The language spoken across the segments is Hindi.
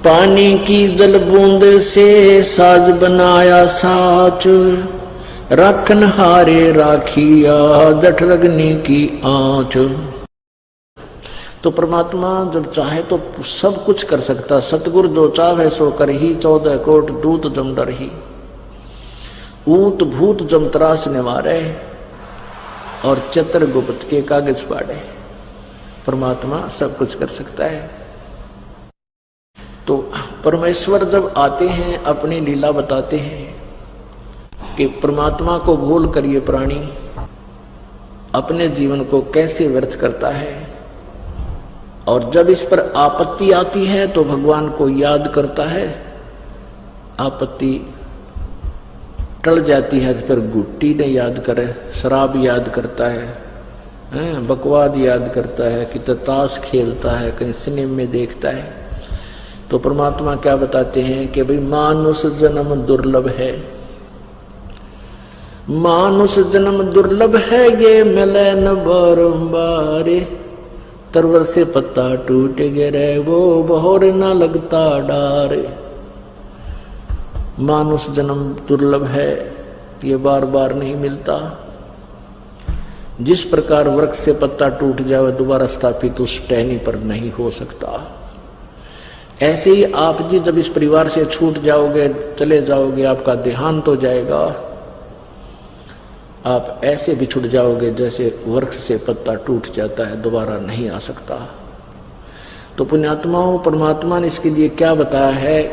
पानी की जल बूंद से साज बनाया साच, राखन हारे राखिया जठ रगनी की आंच। तो परमात्मा जब चाहे तो सब कुछ कर सकता। सतगुरु जो चाहे सो कर ही, 14 कोट दूत जम डर ही। ऊत भूत जम त्रास निवारे, और चतर गुप्त के कागज पाड़े। परमात्मा सब कुछ कर सकता है। तो परमेश्वर जब आते हैं अपनी लीला बताते हैं कि परमात्मा को भूल कर ये प्राणी अपने जीवन को कैसे व्यर्थ करता है, और जब इस पर आपत्ति आती है तो भगवान को याद करता है। आपत्ति टल जाती है तो फिर गुट्टी ने याद करे, शराब याद करता है, बकवाद याद करता है, कि ताश खेलता है, कहीं सिनेमा में देखता है। तो परमात्मा क्या बताते हैं कि भाई मानुष जन्म दुर्लभ है, मानुष जन्म दुर्लभ है, ये मिले न बारंबार। तरवर से पत्ता टूट गिरे वो बहोर न लगता डार। मानुष जन्म दुर्लभ है, ये बार बार नहीं मिलता। जिस प्रकार वृक्ष से पत्ता टूट जाए दोबारा स्थापित उस टहनी पर नहीं हो सकता, ऐसे ही आप जी जब इस परिवार से छूट जाओगे, चले जाओगे, आपका देहांत हो जाएगा, आप ऐसे बिछुड़ जाओगे जैसे वृक्ष से पत्ता टूट जाता है, दोबारा नहीं आ सकता। तो पुण्यात्माओं, परमात्मा ने इसके लिए क्या बताया है?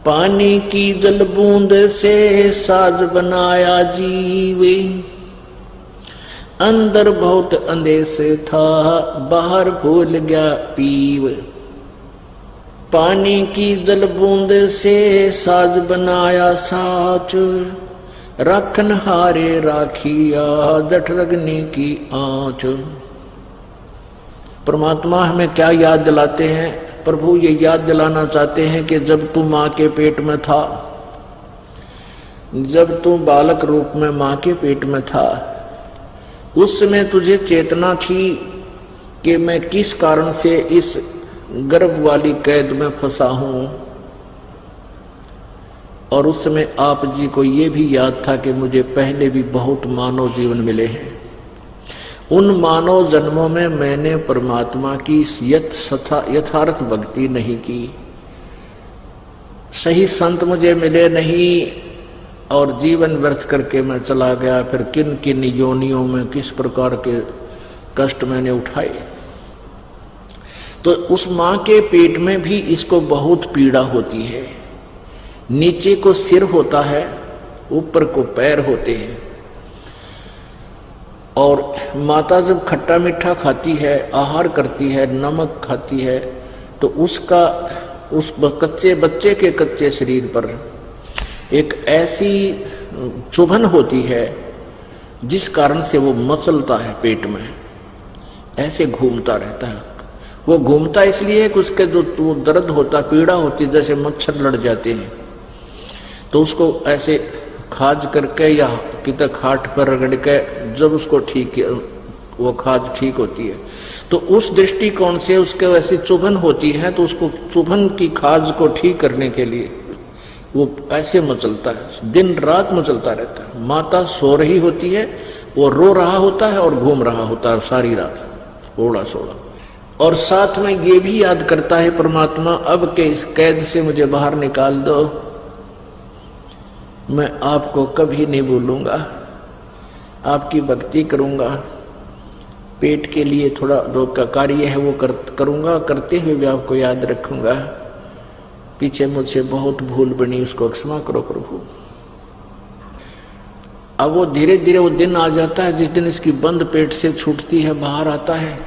पानी की जल बूंद से साज बनाया जीवे, अंदर बहुत अंदेश था, बाहर भूल गया पीव। पानी की जल बूंद से साज बनाया साच, राखन हारे राखिया जठ रगनी की आंच। परमात्मा हमें क्या याद दिलाते हैं? प्रभु ये याद दिलाना चाहते हैं कि जब तू मां के पेट में था, जब तू बालक रूप में मां के पेट में था, उस समय तुझे चेतना थी कि मैं किस कारण से इस गर्भ वाली कैद में फंसा हूं। और उस समय आप जी को ये भी याद था कि मुझे पहले भी बहुत मानव जीवन मिले हैं। उन मानव जन्मों में मैंने परमात्मा की यथार्थ भक्ति नहीं की, सही संत मुझे मिले नहीं, और जीवन व्यर्थ करके मैं चला गया। फिर किन किन योनियों में किस प्रकार के कष्ट मैंने उठाए। तो उस मां के पेट में भी इसको बहुत पीड़ा होती है। नीचे को सिर होता है, ऊपर को पैर होते हैं। और माता जब खट्टा मीठा खाती है, आहार करती है, नमक खाती है, तो उसका उस कच्चे बच्चे के कच्चे शरीर पर एक ऐसी चुभन होती है जिस कारण से वो मचलता है, पेट में ऐसे घूमता रहता है। वो घूमता इसलिए है कि उसके जो दर्द होता, पीड़ा होती, जैसे मच्छर लड़ जाते हैं, तो उसको ऐसे खाज करके या कितना खाट पर रगड़ के जब उसको ठीक, वो खाज ठीक होती है, तो उस दृष्टिकोण से उसके वैसी चुभन होती है, तो उसको चुभन की खाज को ठीक करने के लिए वो ऐसे मचलता है, दिन रात मचलता रहता है। माता सो रही होती है, वो रो रहा होता है और घूम रहा होता है सारी रात, ओड़ा सोड़ा। और साथ में ये भी याद करता है परमात्मा, अब के इस कैद से मुझे बाहर निकाल दो, मैं आपको कभी नहीं भूलूंगा, आपकी भक्ति करूंगा, पेट के लिए थोड़ा जो कार्य है वो करूंगा, करते हुए भी आपको याद रखूंगा। पीछे मुझसे बहुत भूल बनी, उसको क्षमा करो प्रभु। अब वो धीरे धीरे वो दिन आ जाता है जिस दिन इसकी बंद पेट से छूटती है, बाहर आता है,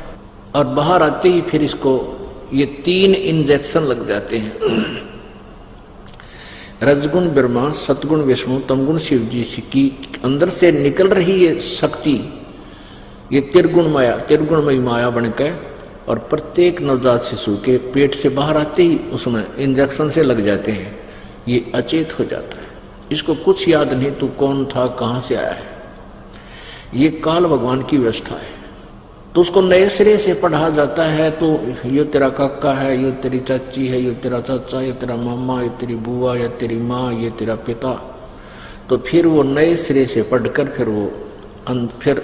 और बाहर आते ही फिर इसको ये 3 इंजेक्शन लग जाते हैं। रजगुण ब्रह्मा, सतगुण विष्णु, तमगुण शिव जी की अंदर से निकल रही ये शक्ति, ये त्रिगुणमयी माया बनकर, और प्रत्येक नवजात शिशु के पेट से बाहर आते ही उसमें इंजेक्शन से लग जाते हैं, ये अचेत हो जाता है। इसको कुछ याद नहीं तू कौन था, कहां से आया है। ये काल भगवान की व्यवस्था है। तो उसको नए सिरे से पढ़ा जाता है। तो ये तेरा काका है, ये तेरी चाची है, ये तेरा चाचा, ये तेरा मामा, ये तेरी बुआ, ये तेरी माँ, ये तेरा पिता। तो फिर वो नए सिरे से पढ़कर फिर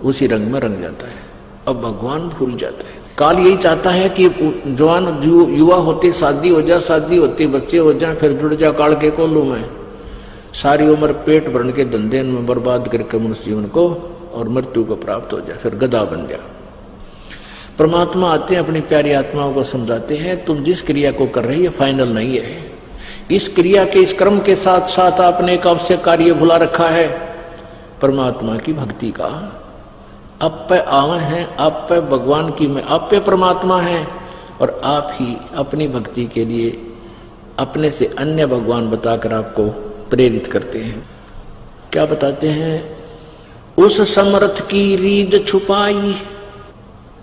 उसी रंग में रंग जाता है। अब भगवान भूल जाता है। काल यही चाहता है कि जवान युवा होते शादी हो जाए, शादी होते बच्चे हो जाए, फिर जुड़ जा काल के कोलू में, सारी उम्र पेट भरने के धंधे में बर्बाद करके मनुष्य जीवन को और मृत्यु को प्राप्त हो जाए, फिर गधा बन जाए। परमात्मा आते हैं, अपनी प्यारी आत्माओं को समझाते हैं, तुम जिस क्रिया को कर रही है फाइनल नहीं है। इस क्रिया के, इस कर्म के साथ साथ आपने एक आवश्यक कार्य भुला रखा है, परमात्मा की भक्ति का। आप पे आवे हैं, आप पे भगवान की में, आप पे परमात्मा है, और आप ही अपनी भक्ति के लिए अपने से अन्य भगवान बताकर आपको प्रेरित करते हैं। क्या बताते हैं? उस समर्थ की रीझ छुपाई,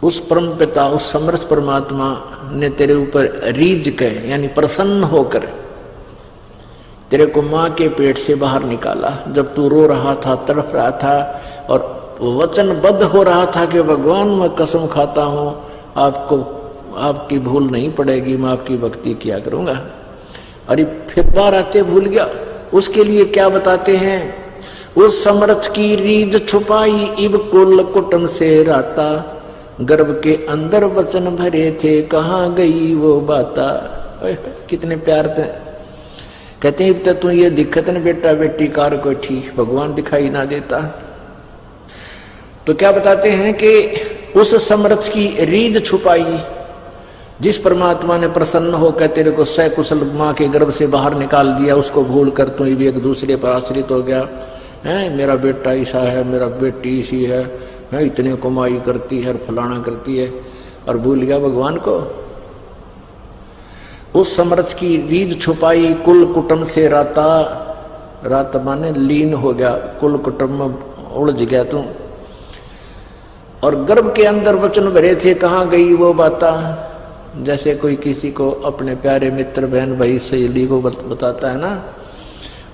उस परम पिता, उस समर्थ परमात्मा ने तेरे ऊपर रीझ के यानी प्रसन्न होकर तेरे को मां के पेट से बाहर निकाला। जब तू रो रहा था, तड़प रहा था और वचनबद्ध हो रहा था कि भगवान मैं कसम खाता हूं आपको, आपकी भूल नहीं पड़ेगी, मैं आपकी भक्ति किया करूंगा। अरे फिर बार आते भूल गया। उसके लिए क्या बताते हैं? उस समर्थ की रीझ छुपाई, इब कुल कुटुंब से राता, गर्भ के अंदर वचन भरे थे, कहाँ गई वो बाता। कितने प्यार थे। कहते हैं तू ये दिक्कत न बेटा बेटी कार को ठीक, भगवान दिखाई ना देता। तो क्या बताते हैं कि उस समर्थ की रीझ छुपाई, जिस परमात्मा ने प्रसन्न होकर तेरे को सकुशल माँ के गर्भ से बाहर निकाल दिया, उसको भूल कर तू भी एक दूसरे पर आश्रित हो गया है। मेरा बेटा ऐसा है, मेरा बेटी ऐसी है, इतने कमाई करती है, फलाना करती है, और भूल गया भगवान को। उस समर्थ की रीझ छुपाई, कुल कुटुंब से राता, रात माने लीन हो गया, कुल कुटुंब में उलझ गया तू। और गर्भ के अंदर वचन भरे थे, कहाँ गई वो बाता। जैसे कोई किसी को अपने प्यारे मित्र, बहन, भाई, सहेली को बताता है ना,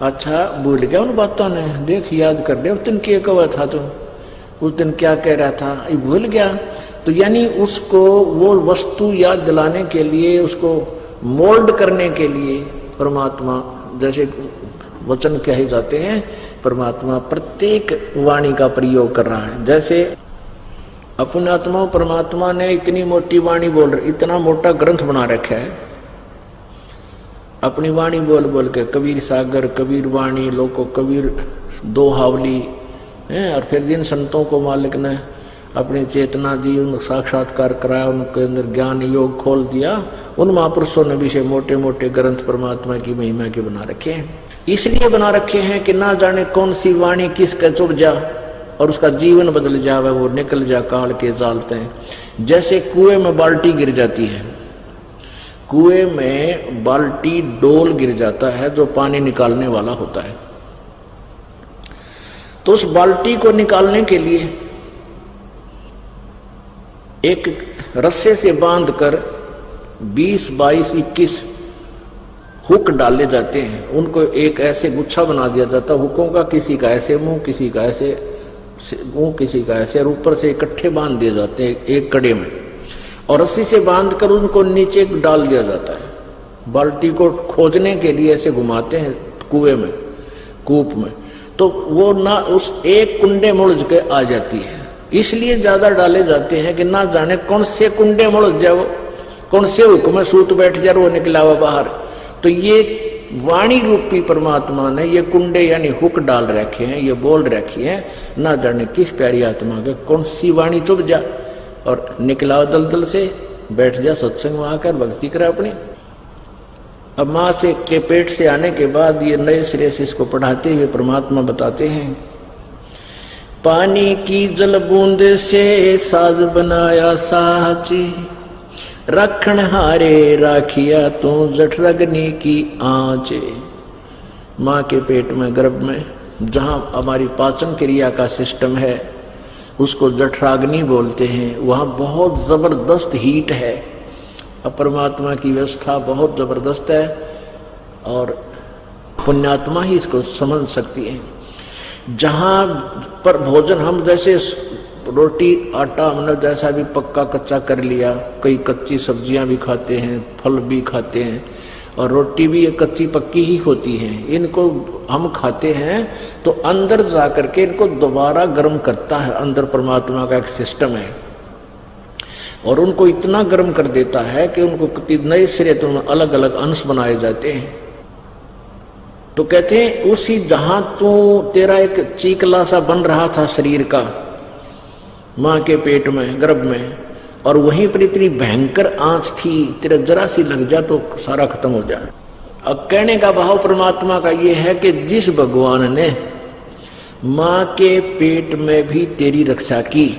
अच्छा भूल गया उन बातों ने, देख याद कर ले उस दिन क्या कहा था तू, उस दिन क्या कह रहा था, ये भूल गया। तो यानी उसको वो वस्तु याद दिलाने के लिए, उसको मोल्ड करने के लिए परमात्मा, जैसे वचन कहे जाते हैं, परमात्मा प्रत्येक वाणी का प्रयोग कर रहा है। जैसे अपने आत्मा परमात्मा ने इतनी मोटी वाणी बोल रही, इतना मोटा ग्रंथ बना रखा है, अपनी वाणी बोल बोल के, कबीर सागर, कबीर वाणी, लोको कबीर दो हावली है। और फिर जिन संतों को मालिक ने अपनी चेतना दी, उन साक्षात्कार कराया, उनके अंदर ज्ञान योग खोल दिया, उन महापुरुषों ने भी से मोटे मोटे ग्रंथ परमात्मा की महिमा के बना रखे हैं। इसलिए बना रखे हैं कि ना जाने कौन सी वाणी किसका चुभ जा और उसका जीवन बदल जावे, वो निकल जा काल के जालते हैं। जैसे कुएं में बाल्टी गिर जाती है, कुएं में बाल्टी डोल गिर जाता है जो पानी निकालने वाला होता है, तो उस बाल्टी को निकालने के लिए एक रस्से से बांधकर 20, 22, 21 हुक डाले जाते हैं। उनको एक ऐसे गुच्छा बना दिया जाता है हुकों का, किसी का ऐसे मुंह, किसी का ऐसे मुंह, किसी का ऐसे, और ऊपर से इकट्ठे बांध दिए जाते हैं एक कड़े में, और रस्सी से बांधकर उनको नीचे डाल दिया जाता है। बाल्टी को खोजने के लिए ऐसे घुमाते हैं कुएं में, कूप में, तो वो ना उस एक कुंडे मुड़ के आ जाती है। इसलिए ज्यादा डाले जाते हैं कि ना जाने कौन से कुंडे मुड़ जाओ, कौन से हुक्म में सूत बैठ जाए, वो निकला हुआ बाहर। तो ये वाणी रूपी परमात्मा ने ये कुंडे यानी हुक डाल रखे हैं, ये बोल रखी है, ना जाने किस प्यारी आत्मा के कौन सी वाणी चुभ जा और निकला दलदल से बैठ जा, सत्संग में आकर भक्ति करे अपनी। अब माँ से के पेट से आने के बाद ये नए सिरे से इसको पढ़ाते हुए परमात्मा बताते हैं, पानी की जल बूंद से साज बनाया साची, रखण हारे राखिया तू जठरग्नि की आंचे। माँ के पेट में, गर्भ में, जहाँ हमारी पाचन क्रिया का सिस्टम है उसको जठराग्नि बोलते हैं, वहाँ बहुत जबरदस्त हीट है। अब परमात्मा की व्यवस्था बहुत जबरदस्त है और पुण्यात्मा ही इसको समझ सकती है। जहाँ पर भोजन हम जैसे रोटी आटा हमने जैसा भी पक्का कच्चा कर लिया, कई कच्ची सब्जियां भी खाते हैं, फल भी खाते हैं, और रोटी भी ये कच्ची पक्की ही होती है। इनको हम खाते हैं तो अंदर जा करके इनको दोबारा गर्म करता है, अंदर परमात्मा का एक सिस्टम है, और उनको इतना गर्म कर देता है कि उनको नए सिरे तो अलग अलग अंश बनाए जाते हैं। तो कहते हैं उसी जहां तो तेरा एक चीकला सा बन रहा था शरीर का मां के पेट में, गर्भ में, और वहीं पर इतनी भयंकर आंच थी, तेरा जरा सी लग जा तो सारा खत्म हो जाए। अब कहने का भाव परमात्मा का ये है कि जिस भगवान ने मां के पेट में भी तेरी रक्षा की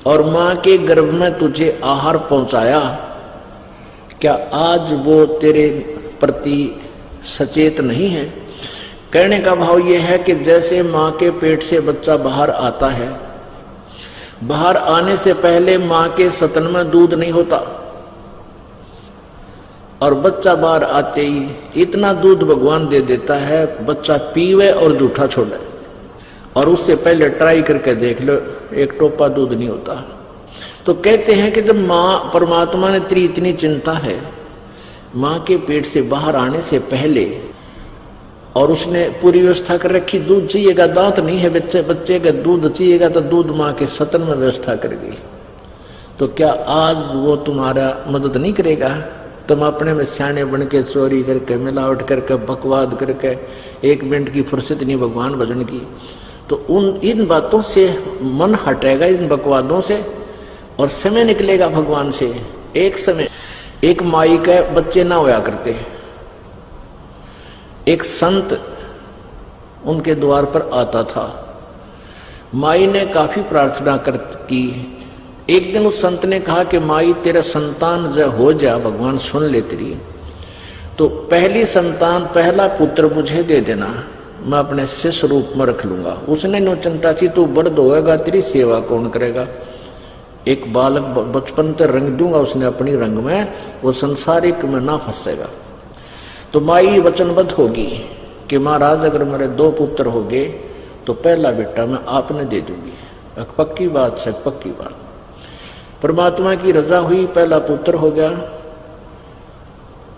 और मां के गर्भ में तुझे आहार पहुंचाया, क्या आज वो तेरे प्रति सचेत नहीं है? कहने का भाव यह है कि जैसे मां के पेट से बच्चा बाहर आता है, बाहर आने से पहले मां के स्तन में दूध नहीं होता, और बच्चा बाहर आते ही इतना दूध भगवान दे देता है बच्चा पीवे और जूठा छोड़े, और उससे पहले ट्राई करके देख लो एक टोपा दूध नहीं होता। तो कहते हैं कि जब मां परमात्मा ने तेरी इतनी चिंता है मां के पेट से बाहर आने से पहले, और उसने पूरी व्यवस्था कर रखी, दूध चाहिएगा, दांत नहीं है बच्चे का दूध चाहिएगा तो दूध मां के स्तन में व्यवस्था कर दी, तो क्या आज वो तुम्हारा मदद नहीं करेगा? तुम अपने में सियाने बन के चोरी करके, मिलावट करके, बकवाद करके, एक मिनट की फुर्सत नहीं भगवान भजन की, तो इन बातों से मन हटेगा, इन बकवादों से, और समय निकलेगा भगवान से। एक समय एक माई के बच्चे ना होया करते, एक संत उनके द्वार पर आता था, माई ने काफी प्रार्थना की। एक दिन उस संत ने कहा कि माई तेरा संतान जब हो जा, भगवान सुन ले तेरी, तो पहली संतान, पहला पुत्र मुझे दे देना, मैं अपने शिष्य रूप में रख लूंगा। उसने नो चिंता की, तू बड़ होएगा, तेरी सेवा कौन करेगा? एक बालक बचपन से रंग दूंगा उसने अपनी रंग में, वो संसारिक में ना फंसेगा। तो माई वचनबद्ध होगी कि महाराज अगर मेरे 2 पुत्र हो गए तो पहला बेटा मैं आपने दे दूंगी। पक्की बात से पक्की बात। परमात्मा की रजा हुई, पहला पुत्र हो गया,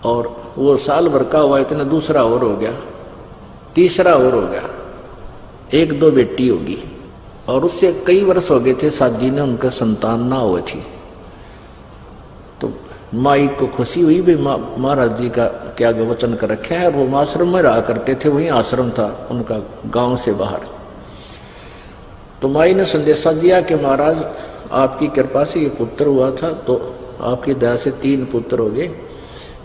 और वो साल भर का हुआ, इतना दूसरा और हो गया, तीसरा और हो गया, 1-2 बेटी होगी, और उससे कई वर्ष हो गए थे शादी ने, उनका संतान ना हुई थी। तो माई को खुशी हुई, भी महाराज जी का क्या वचन कर रखा है। वो आश्रम में रहा करते थे, वहीं आश्रम था उनका गांव से बाहर। तो माई ने संदेशा दिया कि महाराज आपकी कृपा से ये पुत्र हुआ था, तो आपकी दया से 3 पुत्र हो गए,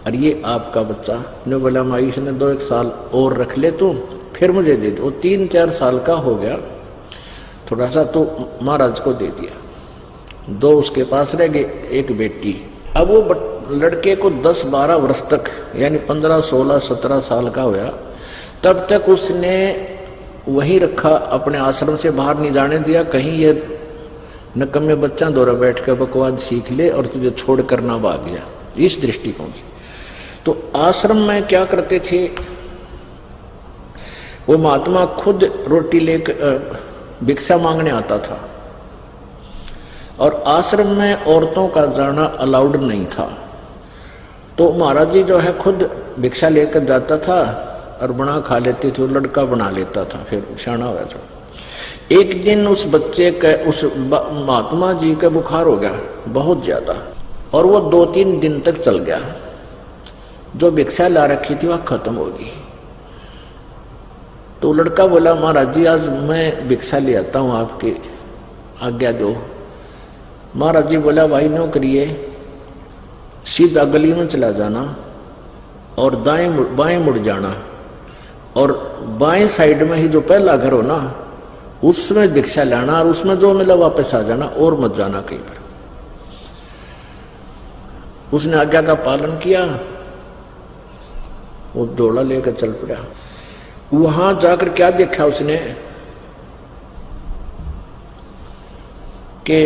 और ये आपका बच्चा। ने बोला माई इसने 2-1 साल और रख ले तो फिर मुझे दे दो। 3-4 साल का हो गया, थोड़ा सा तो महाराज को दे दिया। 2 उसके पास रह गए, 1 बेटी। अब वो लड़के को 10-12 वर्ष तक, यानी 15, 16, 17 साल का हुआ, तब तक उसने वहीं रखा, अपने आश्रम से बाहर नहीं जाने दिया, कहीं ये नकम्मे बच्चा दौरा बैठ कर बकवाद सीख ले और तुझे छोड़ कर ना भाग गया, इस दृष्टिकोण से। तो आश्रम में क्या करते थे, वो महात्मा खुद रोटी लेकर भिक्षा मांगने आता था, और आश्रम में औरतों का जाना अलाउड नहीं था। तो महाराज जी जो है खुद भिक्षा लेकर जाता था और बना खा लेते थे, वो लड़का बना लेता था, फिर शाना हो था। एक दिन उस बच्चे के, उस महात्मा जी का बुखार हो गया बहुत ज्यादा, और वो 2-3 दिन तक चल गया। जो भिक्षा ला रखी थी वह खत्म होगी। तो लड़का बोला महाराज जी आज मैं भिक्षा ले आता हूं, आपकी आज्ञा दो। महाराज जी बोला भाई नो करिए, सीधा गली में चला जाना और बाएं मुड़ जाना, और बाएं साइड में ही जो पहला घर हो ना उसमें भिक्षा लाना, और उसमें जो मिला वापस आ जाना, और मत जाना कहीं पर। उसने आज्ञा का पालन किया, वो डोला लेकर चल पड़ा। वहां जाकर क्या देखा उसने कि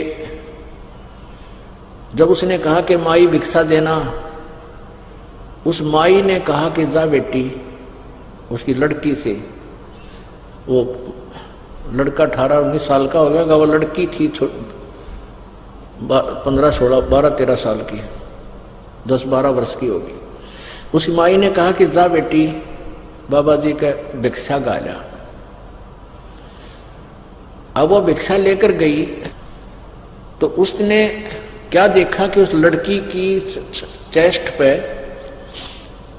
जब उसने कहा कि माई भिक्षा देना, उस माई ने कहा कि जा बेटी, उसकी लड़की से वो लड़का 18-19 साल का हो गया, वो लड़की थी 15-16 12-13 साल की, 10-12 वर्ष की होगी। उसकी माई ने कहा कि जा बेटी बाबा जी का भिक्षा गा जा। अब वो भिक्षा लेकर गई तो उसने क्या देखा कि उस लड़की की चेस्ट पे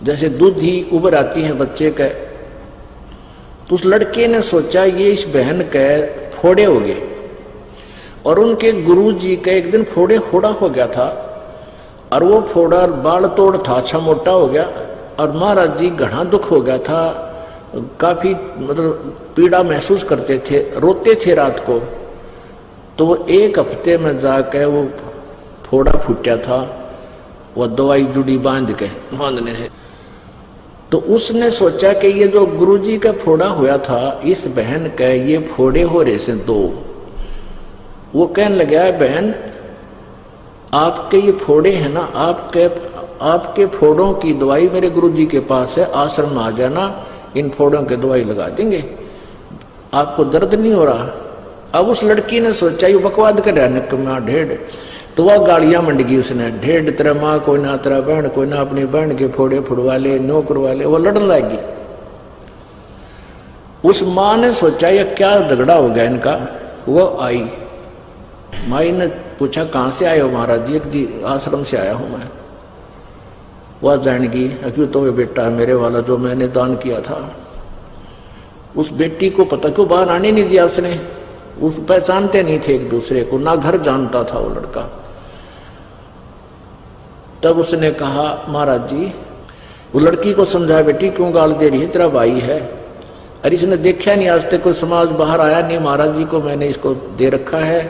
जैसे दूध ही उभर आती है बच्चे का। तो उस लड़के ने सोचा ये इस बहन के फोड़े हो गए, और उनके गुरुजी का एक दिन फोड़े फोड़ा हो गया था, और वो फोड़ा बाल तोड़ था, अच्छा मोटा हो गया, और महाराज जी घना दुख हो गया था, काफी मतलब पीड़ा महसूस करते थे, रोते थे रात को। तो वो 1 हफ्ते में जाकर वो फोड़ा फूटा था, वो दवाई जुड़ी बांधने से। तो उसने सोचा कि ये जो गुरुजी का फोड़ा हुआ था इस बहन का ये फोड़े हो रहे से 2। वो कहने लगा बहन आपके ये फोड़े हैं ना, आपके फोड़ों की दवाई मेरे गुरुजी के पास है, आश्रम में आ जाना, इन फोड़ों की दवाई लगा देंगे, आपको दर्द नहीं हो रहा। अब उस लड़की ने सोचा ये बकवाद कर रहा निकम्मा ढेड़। तो वह गालियां मंड गई उसने, ढेड़ तेरा माँ कोई ना, तेरा बहन कोई ना, अपनी बहन के फोड़े फुड़वा ले, नो करवा ले। वो लड़ने लगी। उस माँ ने सोचा ये क्या झगड़ा हो गया इनका। वो आई, माई ने पूछा कहाँ से आए हो महाराज जी? एक आश्रम से आया हूं मैं। वह जानेगी क्यों तो वे बेटा है मेरे वाला जो मैंने दान किया था। उस बेटी को पता क्यों बाहर आने नहीं दिया उसने, उस पहचानते नहीं थे एक दूसरे को, ना घर जानता था वो लड़का। तब उसने कहा महाराज जी, वो लड़की को समझाया बेटी क्यों गाल दे रही है, तेरा भाई है। अरे इसने देखा नहीं आज तक कोई समाज, बाहर आया नहीं, महाराज जी को मैंने इसको दे रखा है,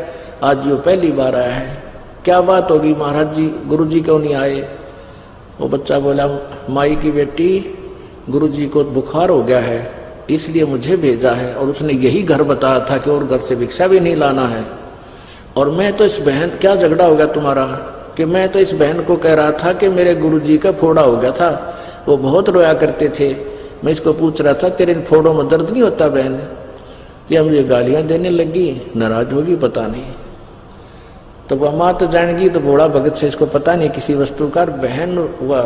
आज ये पहली बार आया है। क्या बात होगी महाराज जी, गुरु जी क्यों नहीं आए? वो बच्चा बोला माई की बेटी गुरु जी को बुखार हो गया है इसलिए मुझे भेजा है, और उसने यही घर बताया था कि और घर से भिक्षा भी नहीं लाना है। और मैं तो इस बहन, क्या झगड़ा हो गया तुम्हारा? कि मैं तो इस बहन को कह रहा था कि मेरे गुरुजी का फोड़ा हो गया था, वो बहुत रोया करते थे, मैं इसको पूछ रहा था तेरे इन फोड़ों में दर्द नहीं होता बहन? तो मुझे गालियां देने लगी, नाराज होगी पता नहीं। तो वह माँ तो जानेगी, तो भोला भगत से इसको पता नहीं किसी वस्तु का। बहन वह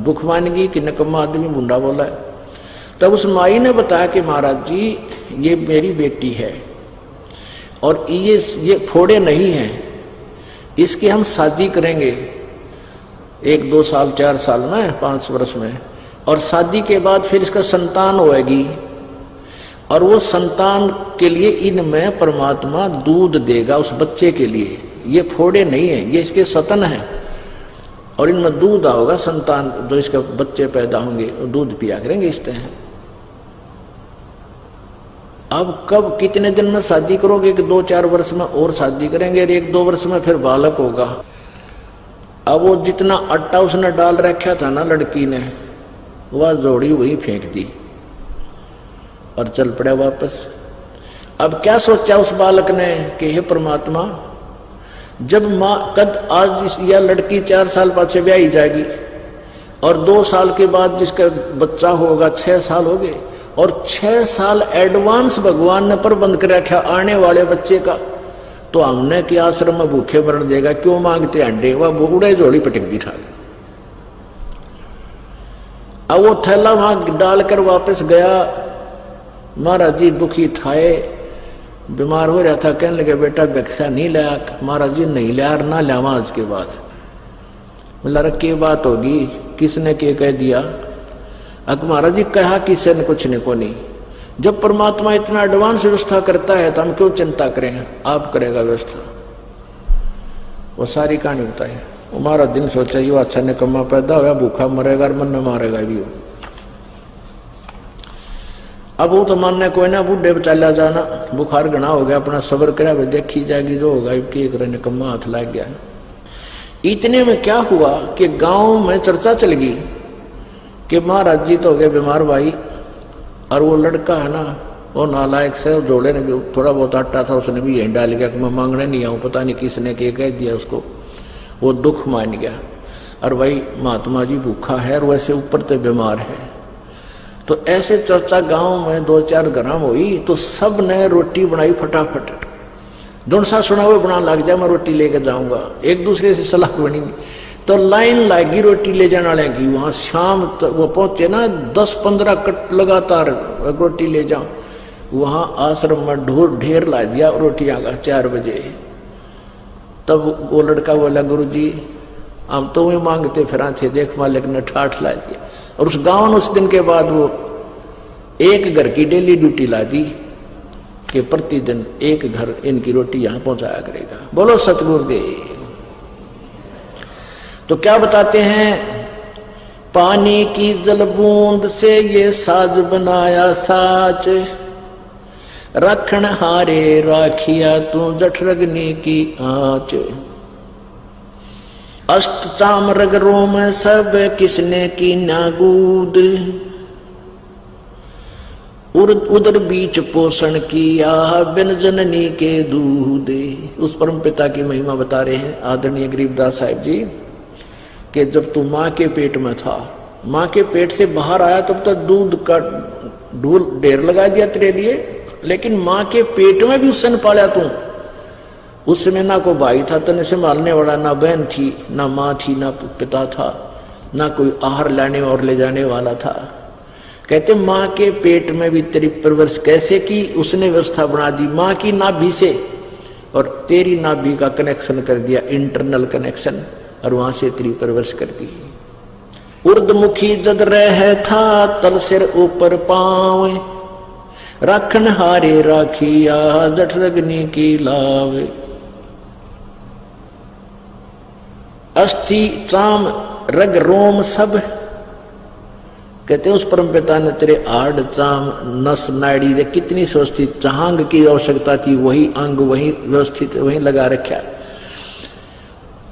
दुख मानेगी कि नकम्मा आदमी मुंडा बोला है। तब उस माई ने बताया कि महाराज जी ये मेरी बेटी है और ये फोड़े नहीं हैं, इसकी हम शादी करेंगे 1-2 साल 4 साल में 5 वर्ष में, और शादी के बाद फिर इसका संतान होएगी, और वो संतान के लिए इनमें परमात्मा दूध देगा उस बच्चे के लिए। ये फोड़े नहीं है, ये इसके सतन है, और इनमें दूध आओगा, संतान जो इसके बच्चे पैदा होंगे दूध पिया करेंगे इस तरह। अब कब कितने दिन में शादी करोगे? कि 2-4 वर्ष में और शादी करेंगे, 1-2 वर्ष में फिर बालक होगा। अब वो जितना आटा उसने डाल रखा था ना लड़की ने, वह जोड़ी वही फेंक दी और चल पड़ा वापस। अब क्या सोचा उस बालक ने कि हे परमात्मा, जब माँ कद आज यह लड़की 4 साल बाद से ब्याही जाएगी, और 2 साल के बाद जिसका बच्चा होगा 6 साल हो गए, और 6 साल एडवांस भगवान ने प्रबंध कर रखा आने वाले बच्चे का, तो हमने कि आश्रम में भूखे मरण देगा, क्यों मांगते अंडे? वह बूढ़े जोड़ी पटक दी था। अब वो थैला वहां डालकर वापस गया। महाराज जी दुखी थाए, बीमार हो रहा था, कहने लगे बेटा भिक्षा नहीं लाया? महाराज जी नहीं लाया, ना लावा आज के बाद। बोला रखी बात होगी, किसने के कह दिया? महाराज जी कहा किसी ने कुछ नहीं को नहीं। जब परमात्मा इतना एडवांस व्यवस्था करता है तो हम क्यों चिंता करें, आप करेगा व्यवस्था। वो सारी कहानी बताई। हमारा दिन सोचा ये अच्छा निकम्मा पैदा हुआ, भूखा मरेगा, मन न मारेगा भी। अब वो तो मानने कोई ना, बूढ़े चला जाना, बुखार घना हो गया, अपना सब्र करा, देखी जाएगी जो होगा, निकम्मा हाथ लग गया। इतने में क्या हुआ कि गांव में चर्चा चल गई कि महाराज जी तो हो गए बीमार भाई, और वो लड़का है ना वो नालायक से जोड़े ने भी थोड़ा बहुत आटा था उसने भी यहीं डाल गया कि मैं मांगने नहीं आऊँ, पता नहीं किसने के कह दिया उसको। वो दुख मान गया, और भाई महात्मा जी भूखा है और वैसे ऊपर तो बीमार है। तो ऐसे चर्चा गांव में 2-4 ग्राम हुई तो सब ने रोटी बनाई फटाफट। दुनसा सुना हुआ बना लग जाए, मैं रोटी लेकर जाऊंगा। एक दूसरे से सलाह बनी तो लाइन लगी रोटी ले जाने वाले की। वहां शाम वो पहुंचे ना 10-15 कट लगातार रोटी ले जाओ। वहां आश्रम में ढेर ला दिया रोटियां का 4 बजे। तब वो लड़का बोला, गुरुजी हम तो वही मांगते फिर थे, देख मालिक ने ठाठ ला दिया। और उस गांव ने उस दिन के बाद वो एक घर की डेली ड्यूटी ला दी कि प्रतिदिन एक घर इनकी रोटी यहां पहुंचाया करेगा। बोलो सतगुरुदेव। तो क्या बताते हैं, पानी की जल बूंद से ये साज बनाया साच, रखन हारे राखिया तू जठरग्नि की आंच। अष्ट चाम रग रोम सब किसने की नागूद, उदर बीच पोषण किया बिन जननी के दूध। उस परम पिता की महिमा बता रहे हैं आदरणीय गरीबदास साहिब जी कि जब तू माँ के पेट में था, माँ के पेट से बाहर आया तब तक दूध का ढेर लगा दिया तेरे लिए, लेकिन माँ के पेट में भी उसने पाला तू। उस समय ना कोई भाई था तने संभालने वाला, ना बहन थी, ना माँ थी, ना पिता था, ना कोई आहार लाने और ले जाने वाला था। कहते माँ के पेट में भी तेरी परवरिश कैसे की, उसने व्यवस्था बना दी माँ की नाभि से, और तेरी नाभि का कनेक्शन कर दिया, इंटरनल कनेक्शन, और वहां से तेरी परवरिश कर दी। उर्दमुखी जद रह था तल सिर ऊपर पाँव, रखन हारे राखिया जठरग्नि की लावे। अस्थि चाम रग रोम सब, कहते उस परम पिता ने तेरे आड़ चाम नस नाड़ी रे कितनी व्यवस्थित चांग की आवश्यकता थी, वही अंग वही व्यवस्थित वही लगा रखा।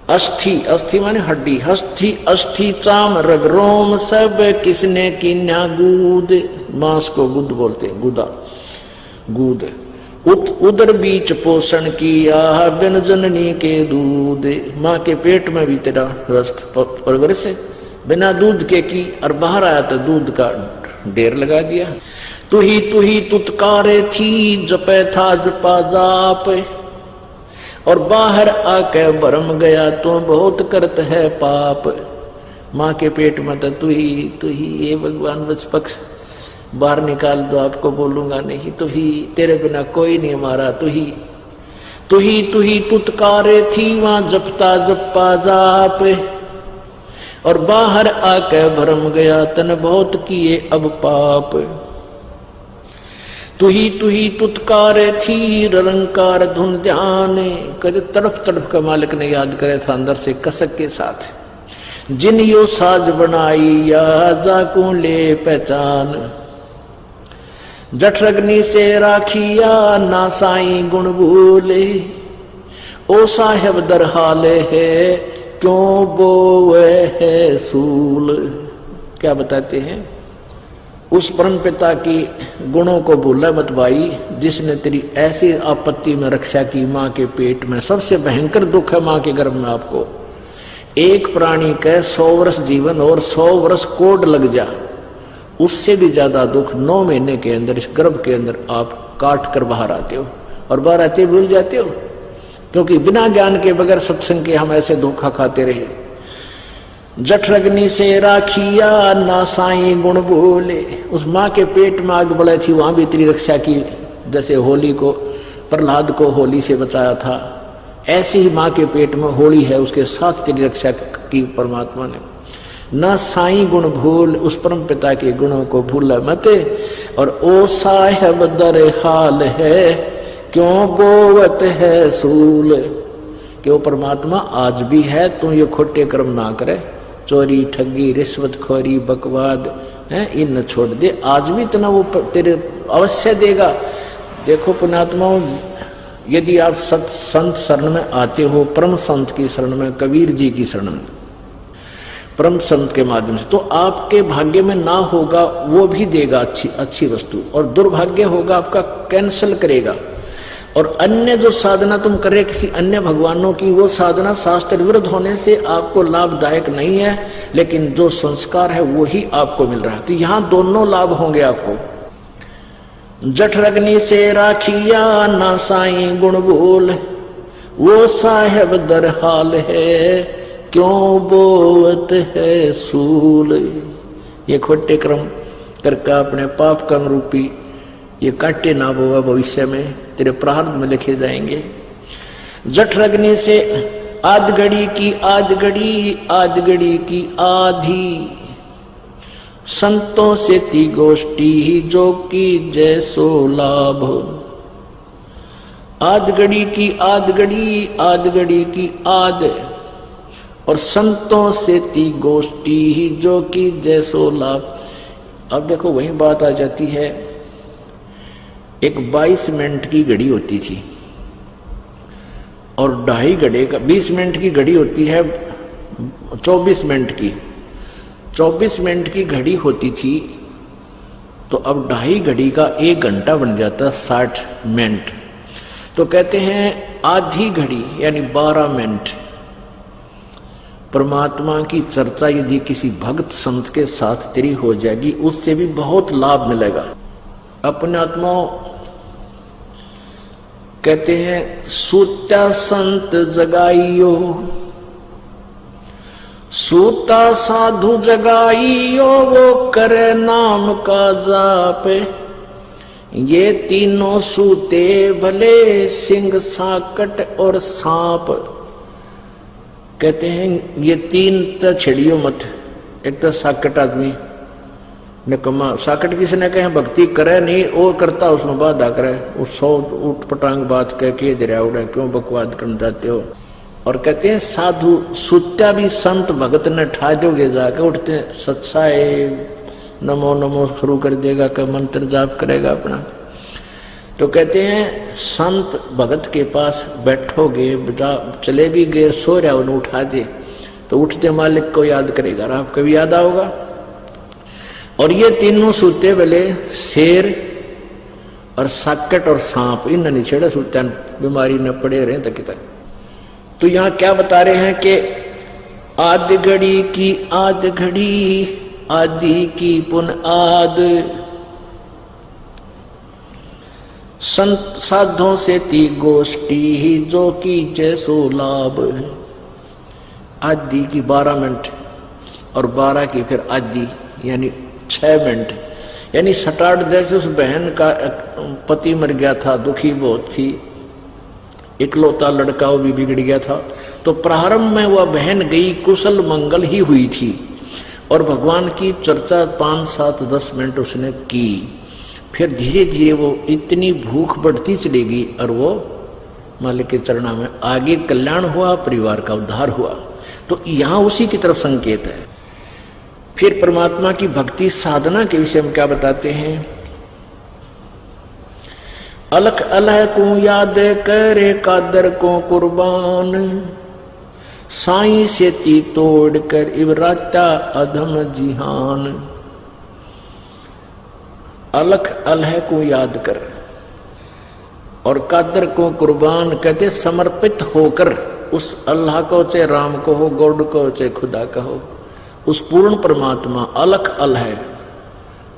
अस्थि, अस्थि माने हड्डी, हस्थि अस्थि चाम रग रोम सब किसने की न्यागूद। मांस को गुद बोलते, गुदा गुद। उदर बीच पोषण किया बिन जननी के दूध। माँ के पेट में भी तेरा रस्त परवरिश बिना दूध के की, और बाहर आया तो दूध का ढेर लगा दिया। तू ही तुतकारे थी जपे था जपा जाप, और बाहर आके भरम गया तो बहुत करत है पाप। माँ के पेट में तो तू ही ये भगवान बच पक्ष बाहर निकाल दो, आपको बोलूंगा नहीं, तू ही, तेरे बिना कोई नहीं हमारा, तू ही तुतकारे थी वहां जपता जपा जाप, और बाहर आके भरम गया तन बहुत किए अब पाप। तू ही तुतकारे थी रंकार धुन ध्यान, कदे तड़प तड़प का मालिक ने याद करे था अंदर से कसक के साथ। जिन यो साज बनाई या जाकू ले पहचान, जठरग्नि से राखिया ना साई गुण भूले। ओ साहेब दर हाले है क्यों बोवे है सूल। क्या बताते हैं, उस परम पिता की गुणों को भूला मत भाई, जिसने तेरी ऐसी आपत्ति में रक्षा की। माँ के पेट में सबसे भयंकर दुख है माँ के गर्भ में। आपको एक प्राणी का 100 वर्ष जीवन और 100 वर्ष कोड लग जा, उससे भी ज्यादा दुख 9 महीने के अंदर इस गर्भ के अंदर आप काट कर बाहर आते हो, और बाहर आते भूल जाते हो, क्योंकि बिना ज्ञान के बगैर सत्संग के हम ऐसे धोखा खाते रहे। जठरग्नि से राखिया ना साई गुण भूले। उस माँ के पेट में आग बढ़ी थी, वहां भी तेरी रक्षा की। जैसे होली को, प्रहलाद को होली से बचाया था, ऐसे ही माँ के पेट में होली है, उसके साथ तेरी रक्षा की परमात्मा ने। न साई गुण भूल, उस परम पिता के गुणों को भूला मत। और ओ साहेब दर हाल है क्यों बोवत है सूल। क्यों परमात्मा आज भी है, तू ये खोटे कर्म ना करे, चोरी ठगी रिश्वतखोरी बकवाद है, इन छोड़ दे। आज भी इतना वो तेरे अवश्य देगा। देखो पुण्यात्माओं, यदि आप संत शरण में आते हो, परम संत की शरण में, कबीर जी की शरण में, परम संत के माध्यम से, तो आपके भाग्य में ना होगा वो भी देगा अच्छी वस्तु, और दुर्भाग्य होगा आपका कैंसल करेगा। और अन्य जो साधना तुम कर रहे किसी अन्य भगवानों की, वो साधना शास्त्र विरुद्ध होने से आपको लाभदायक नहीं है, लेकिन जो संस्कार है वो ही आपको मिल रहा है। तो यहां दोनों लाभ होंगे आपको। जठरग्नि से राखिया ना साईं गुण बोल, वो साहेब दरहाल है क्यों बोवत है सूल। ये खोटे कर्म करके अपने पाप कर्म रूपी ये काटे ना बोवा, भविष्य में तेरे प्रारब्ध में लिखे जाएंगे। जठरग्नि से आध घड़ी की आध घड़ी, आध घड़ी की आधी, संतों से ती गोष्ठी जो की जैसो लाभ। आध घड़ी की आध घड़ी, आध घड़ी की आध, और संतों से ती गोष्ठी जो की जैसो लाभ। अब देखो वही बात आ जाती है, एक 22 मिनट की घड़ी होती थी और 2.5 घंटे का 20 मिनट की घड़ी होती है, 24 मिनट की 24 मिनट की घड़ी होती थी, तो अब 2.5 घड़ी का 1 घंटा बन जाता 60 मिनट। तो कहते हैं आधी घड़ी यानी 12 मिनट परमात्मा की चर्चा यदि किसी भक्त संत के साथ तेरी हो जाएगी, उससे भी बहुत लाभ मिलेगा। अपने आत्माओं कहते हैं सूत्या संत जगाइयो, सूता साधु जगाइयो, वो करे नाम का जाप। ये तीनों सूते भले सिंह साकट और सांप। कहते हैं ये 3 तो छेड़ियो मत। एक तो साकट आदमी निकम्मा, साकट किसने कहे भक्ति करे नहीं, वो करता उसमें बाधा करे, उस 100 उठ पटांग बात कह के दरिया उड़े क्यों बकवाद कर जाते हो। और कहते हैं साधु सुत्या भी संत भगत ने ठा दोगे जाके, उठते सत्साए नमो नमो शुरू कर देगा, कि मंत्र जाप करेगा अपना। तो कहते हैं संत भगत के पास बैठोगे, चले भी गए, सो रहा उन्हें उठा दे तो उठते मालिक को याद करेगा, आप कभी याद आओगा। और ये तीनों सूते वाले शेर और साकट और सांप, इन नहीं छेड़ा सूत्या बीमारी न पड़े रहे तक तक। तो यहां क्या बता रहे हैं कि आध घड़ी की आध घड़ी, आदि की पुन आद, संत साधों से ती गोष्ठी जो की जैसो लाभ। आदि की 12 मिनट और 12 की फिर आदि यानी 6 मिनट, यानी 67। जैसे उस बहन का पति मर गया था, दुखी बहुत थी, इकलौता लड़का वो भी बिगड़ गया था, तो प्रारंभ में वह बहन गई, कुशल मंगल ही हुई थी और भगवान की चर्चा 5, 7, 10 मिनट उसने की। फिर धीरे धीरे वो इतनी भूख बढ़ती चलेगी और वो मालिक के चरणों में आगे कल्याण हुआ, परिवार का उद्धार हुआ। तो यहां उसी की तरफ संकेत है। फिर परमात्मा की भक्ति साधना के विषय में क्या बताते हैं, अलख अलह को याद करे कादर को कुर्बान, साईं से ती तोड़ कर इबराता अधम जिहान। अलख अलह को याद कर और कादर को कुर्बान, कहते समर्पित होकर उस अल्लाह को, चाहे राम को हो, गॉड को, चाहे खुदा का हो, उस पूर्ण परमात्मा अलख अलह,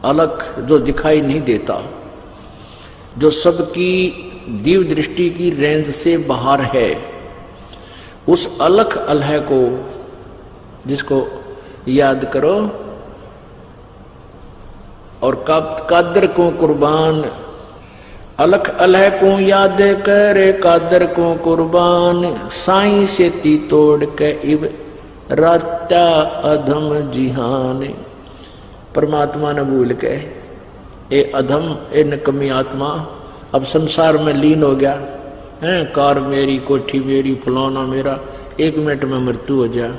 अलख जो दिखाई नहीं देता, जो सबकी दिव्य दृष्टि की रेंज से बाहर है, उस अलख अलह को जिसको याद करो। और कादर को कुर्बान, अलख अलह को याद करे कादर को कुर्बान, साईं से ती तोड़ के इब राता अधम जिहान। परमात्मा ने भूल के ए अधम, ए नकमी आत्मा अब संसार में लीन हो गया है। कार मेरी, कोठी मेरी, फलाना मेरा, 1 मिनट में मृत्यु हो जा।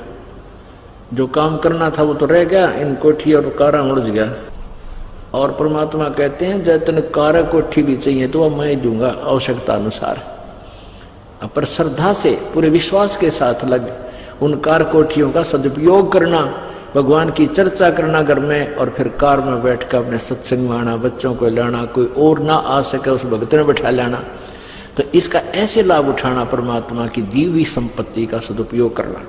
जो काम करना था वो तो रह गया, इन कोठी और कारा उलझ गया। और परमात्मा कहते हैं जब तेन कार कोठी भी चाहिए तो वह मैं दूंगा आवश्यकता अनुसार। पर श्रद्धा से पूरे विश्वास के साथ लग उन कार कोठियों का सदुपयोग करना, भगवान की चर्चा करना घर में, और फिर कार में बैठकर अपने सत्संग में आना, बच्चों को लाना, कोई और ना आ सके उस भक्त में बैठा लाना। तो इसका ऐसे लाभ उठाना, परमात्मा की दी हुई संपत्ति का सदुपयोग करना।